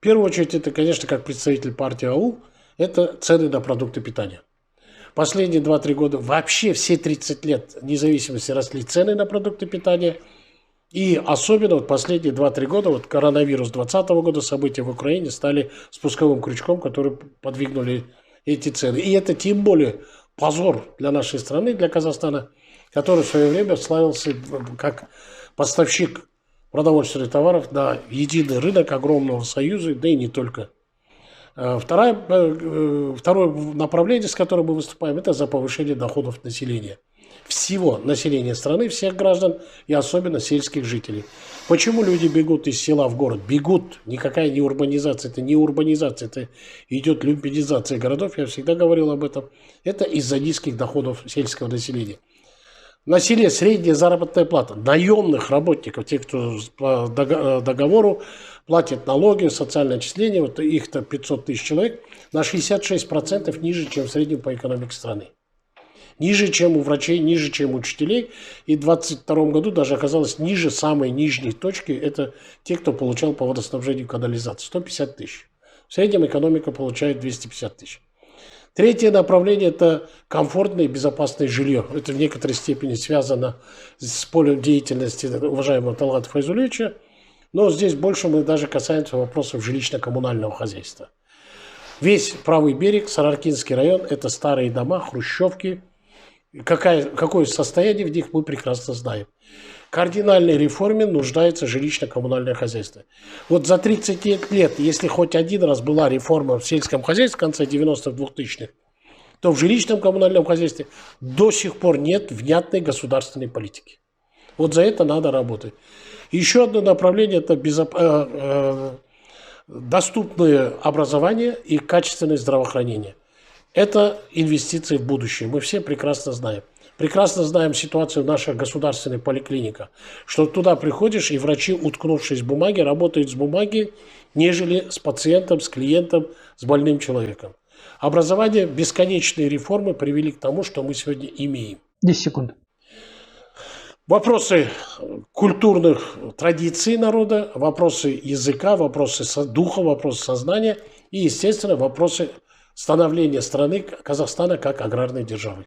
В первую очередь, это, конечно, как представитель партии АУ, это цены на продукты питания. Последние 2-3 года, вообще все 30 лет независимости росли цены на продукты питания. И особенно вот последние 2-3 года, вот коронавирус 2020 года, события в Украине стали спусковым крючком, которые подвигнули эти цены. И это тем более позор для нашей страны, для Казахстана, который в свое время славился как поставщик продовольственных товаров на единый рынок огромного союза, да и не только. Второе направление, с которым мы выступаем, это за повышение доходов населения. Всего населения страны, всех граждан и особенно сельских жителей. Почему люди бегут из села в город? Бегут. Никакая не урбанизация. Это не урбанизация, это идет люмпинизация городов. Я всегда говорил об этом. Это из-за низких доходов сельского населения. На селе средняя заработная плата наемных работников, тех, кто по договору платит налоги, социальное отчисление, вот их-то 500 тысяч человек, на 66% ниже, чем в среднем по экономике страны. Ниже, чем у врачей, ниже, чем у учителей. И в 2022 году даже оказалось ниже самой нижней точки. Это те, кто получал по водоснабжению и канализации. 150 тысяч. В среднем экономика получает 250 тысяч. Третье направление – это комфортное и безопасное жилье. Это в некоторой степени связано с полем деятельности уважаемого Талгата Файзулловича. Но здесь больше мы даже касаемся вопросов жилищно-коммунального хозяйства. Весь правый берег, Саракинский район – это старые дома, хрущевки. Какое состояние в них мы прекрасно знаем. Кардинальной реформе нуждается жилищно-коммунальное хозяйство. Вот за 30 лет, если хоть один раз была реформа в сельском хозяйстве в конце 90-х, 2000-х, то в жилищном коммунальном хозяйстве до сих пор нет внятной государственной политики. Вот за это надо работать. Еще одно направление – это доступное образование и качественное здравоохранение. Это инвестиции в будущее. Мы все прекрасно знаем. Прекрасно знаем ситуацию в наших государственных поликлиниках, что туда приходишь, и врачи, уткнувшись в бумаге, работают с бумаги, нежели с пациентом, с клиентом, с больным человеком. Образование, бесконечные реформы привели к тому, что мы сегодня имеем. 10 секунд. Вопросы культурных традиций народа, вопросы языка, вопросы духа, вопросы сознания и, естественно, вопросы становления страны Казахстана как аграрной державы.